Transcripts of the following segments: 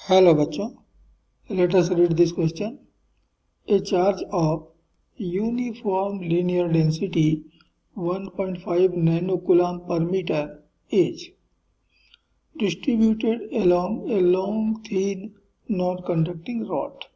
Hello बच्चों, let us read this question. A charge of uniform linear density 1.5 nanocoulomb per meter is distributed along a long thin non-conducting rod.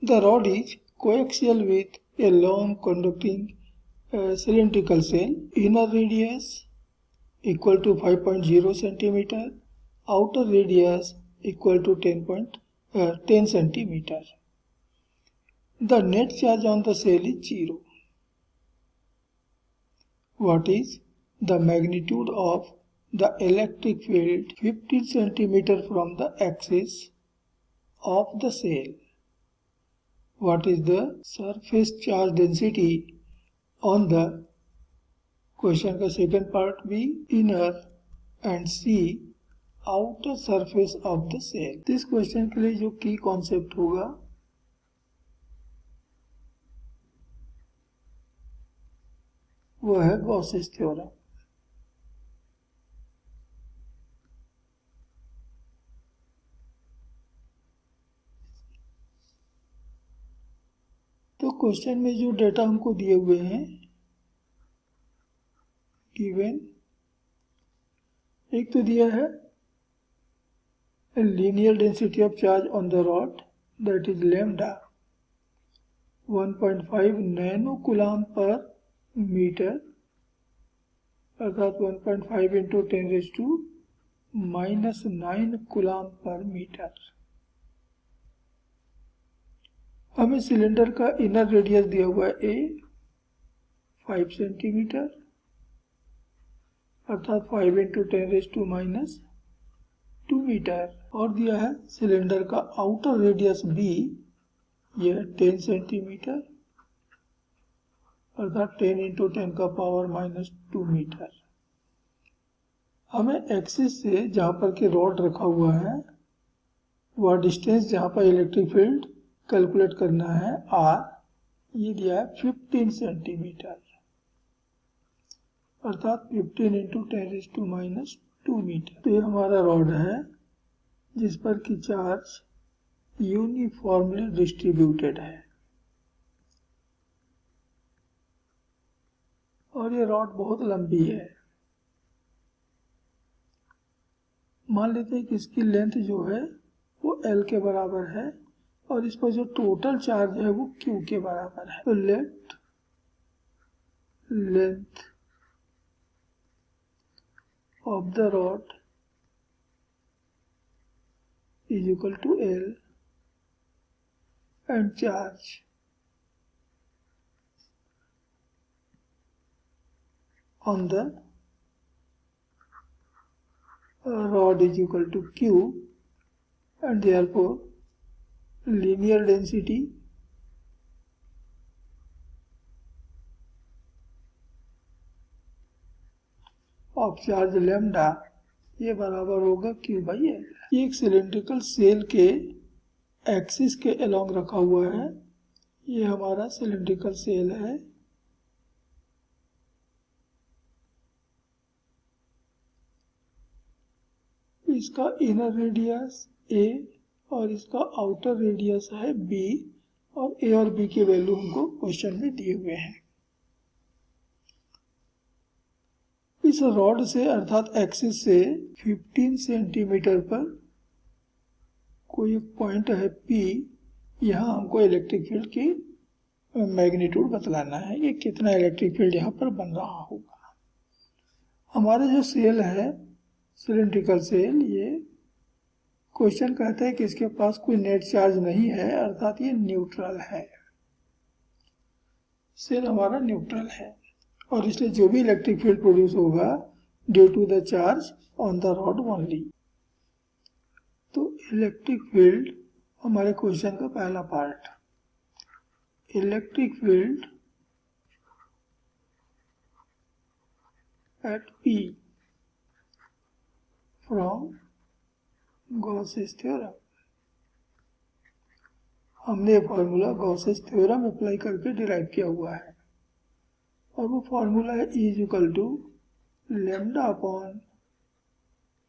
The rod is coaxial with a long conducting cylindrical shell. Inner radius equal to 5.0 centimeter, outer radius equal to 10 centimeter. The net charge on the shell is 0. What is the magnitude of the electric field 15 centimeter from the axis of the shell? What is the surface charge density on the question का second part भी inner and C outer surface of the shell. इस question के लिए जो की concept होगा वो है गॉसेस थ्योरम। तो क्वेश्चन में जो डेटा हमको दिए हुए हैं गिवन, एक तो दिया है linear density of charge on the rod, that is lambda 1.5 nanocoulomb per meter, अर्थात 1.5 into 10 raised to -9 coulomb per meter। हमें सिलेंडर का इनर रेडियस दिया हुआ है ए 5 सेंटीमीटर, अर्थात 5 into 10 raised to -2 मीटर, और दिया है सिलेंडर का आउटर रेडियस बी, यह 10 सेंटीमीटर, अर्थात 10 into 10 का पावर -2 मीटर। हमें एक्सिस से जहाँ पर के रॉड रखा हुआ है वह डिस्टेंस जहाँ पर इलेक्ट्रिक फील्ड कैलकुलेट करना है आर, ये दिया है 15 सेंटीमीटर, अर्थात 15 into 10 raised to -2 मीटर। तो ये हमारा रॉड है जिस पर की चार्ज यूनिफॉर्मली डिस्ट्रीब्यूटेड है, और ये रॉड बहुत लंबी है। मान लेते हैं कि इसकी लेंथ जो है वो L के बराबर है और इस पर जो टोटल चार्ज है वो Q के बराबर है। तो late length of the rod is equal to L and charge on the rod is equal to Q, and therefore linear density of charge lambda ये बराबर होगा Q by L। ये एक सिलेंड्रिकल सेल के एक्सिस के along रखा हुआ है, ये हमारा सिलेंड्रिकल सेल है। इसका इनर रेडियस A और इसका आउटर रेडियस है B, और A और B के वैल्यू हमको क्वेश्चन में दिए हुए हैं। इस रॉड से अर्थात एक्सिस से 15 सेंटीमीटर पर कोई एक पॉइंट है P, यहाँ हमको इलेक्ट्रिक फील्ड की मैग्नीट्यूड बतलाना है कि कितना इलेक्ट्रिक फील्ड यहाँ पर बन रहा होगा। हमारा जो सेल है सिलेंड्रिकल सेल, ये क्वेश्चन कहता है कि इसके पास कोई नेट चार्ज नहीं है, अर्थात ये न्यूट्रल है। सेल हमारा न्यूट्रल है और इसलिए जो भी इलेक्ट्रिक फील्ड प्रोड्यूस होगा due to the charge on the rod only. तो इलेक्ट्रिक फील्ड हमारे क्वेश्चन का पहला part, electric field at P from Gauss's theorem. हमने फॉर्मूला गॉसेस थ्योरम अप्लाई करके डिराइव किया हुआ है, और वो फॉर्मूला है E is equal to lambda upon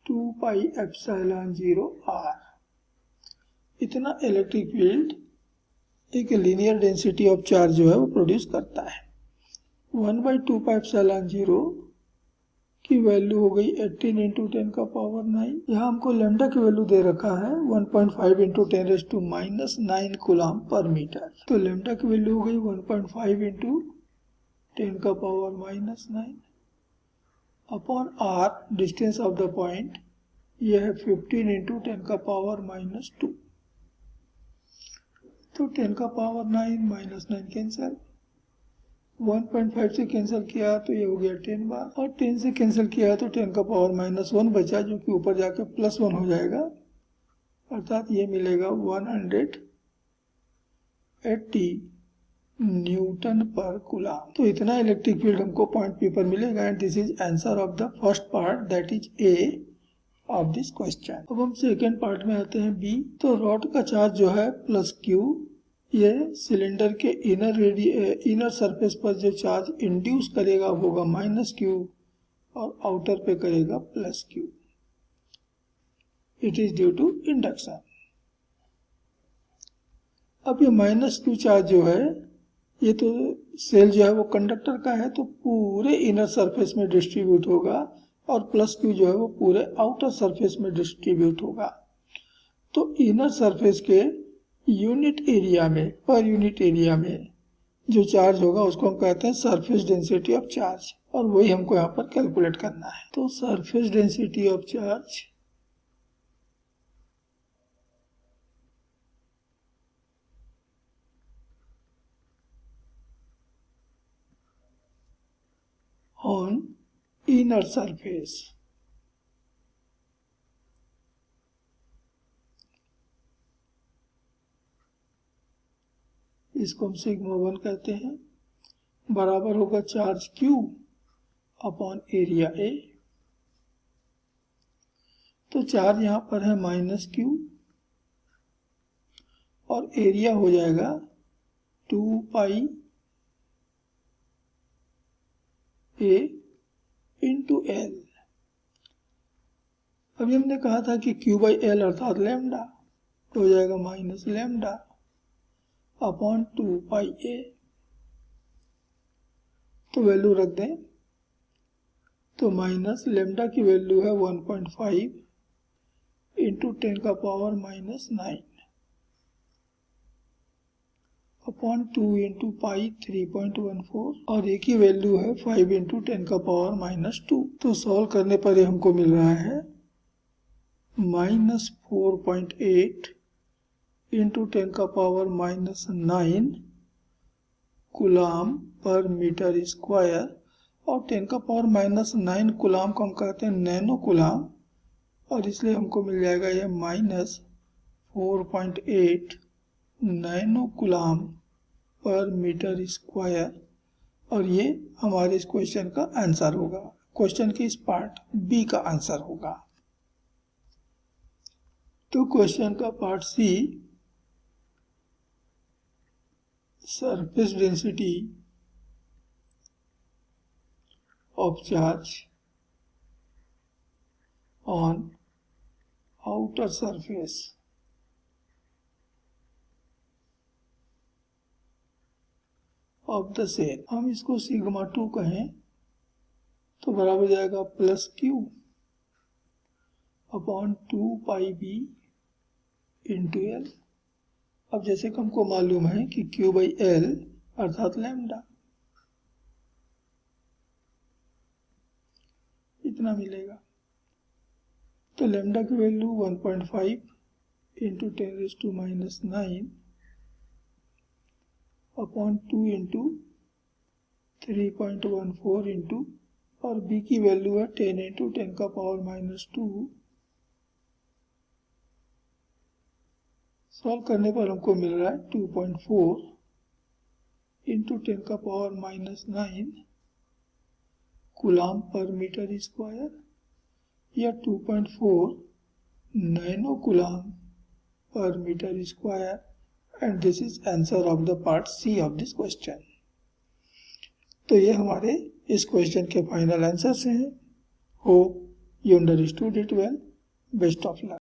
2 pi epsilon 0 r। इतना इलेक्ट्रिक फील्ड एक लीनियर डेंसिटी ऑफ चार्ज जो है वो प्रोड्यूस करता है। 1/2 पाई एप्सिलॉन 0 की वैल्यू हो गई 18 × 10⁻⁹। यहाँ हमको लैम्डा की वैल्यू दे रखा है 1.5 × 10⁻⁹ कूलम पर मीटर। तो लैम्डा की वैल्यू हो गई 1.5 × 10⁻⁹ upon r, distance of the point, यह है 15 × 10⁻⁻2। तो 10⁻⁹ -9 कैंसिल, 1.5 से कैंसिल किया तो ये हो गया 10 बार, और 10 से कैंसिल किया तो 10⁻⁻1 बचा, जो कि ऊपर जाके +1 हो जाएगा, अर्थात ये मिलेगा 180 न्यूटन पर कूलम। तो इतना इलेक्ट्रिक फील्ड हमको पॉइंट P पर मिलेगा। And this is answer of the first part, that is A of this question. अब हम सेकेंड पार्ट में आते हैं, B। तो रॉड का चार्ज जो है +Q, ये सिलेंडर के इनर सरफेस पर जो चार्ज इंड्यूस करेगा होगा -Q, और आउटर पे करेगा +Q। It is due to induction. अब ये -Q चार्ज जो है, ये तो सेल जो है वो कंडक्टर का है, तो पूरे इनर सरफेस में डिस्ट्रीब्यूट होगा, और +Q जो है वो पूरे आउटर सरफेस में डिस्ट्रीब्यूट होगा। तो इनर सरफेस के यूनिट एरिया में, पर यूनिट एरिया में जो चार्ज होगा उसको हम कहते हैं सरफेस डेंसिटी ऑफ चार्ज, और वही हमको यहाँ पर कैलकुलेट करना है। तो surface density of charge on inner surface, इसको हम σ1 कहते हैं, बराबर होगा charge Q upon area A। तो चार्ज यहाँ पर है -Q, और एरिया हो जाएगा 2 पाई A इंटू L। अभी हमने कहा था कि Q/L अर्थात लैम्डा, तो हो जाएगा -λ अपॉन 2 पाई A। तो वैल्यू रख दें, तो -λ की वैल्यू है 1.5 इंटू 10⁻⁹ अपॉन 2 इंटू पाई 3.14, और A की वैल्यू है 5 इंटू 10⁻⁻2। तो सॉल्व करने पर ये हमको मिल रहा है -4.8 into 10⁻⁹ coulomb per metre square, और 10⁻⁹ कूलम को हम कहते हैं नैनो कूलम, और इसलिए हमको मिल जाएगा ये -4.8 nano coulomb per metre square, और ये हमारे इस क्वेश्चन का आंसर होगा, क्वेश्चन के इस पार्ट B का आंसर होगा। तो क्वेश्चन का part C, surface density of charge on outer surface of the shell, हम इसको σ2 कहें तो बराबर हो जाएगा +Q upon 2 pi B into L। अब जैसे कि हमको मालूम है कि Q/L अर्थात लैम्डा, इतना मिलेगा। तो लैम्डा की value 1.5 into 10⁻⁹ upon 2 into 3.14 into, और B की वैल्यू है 10 इंटू 10⁻⁻2। सॉल्व करने पर हमको मिल रहा है 2.4 into 10⁻⁹ coulomb per metre square, या 2.4 nano coulomb per metre square. And this is answer of the part C of this question. तो ये हमारे इस क्वेश्चन के फाइनल आंसर्स हैं। Hope You understood it well. Best of luck.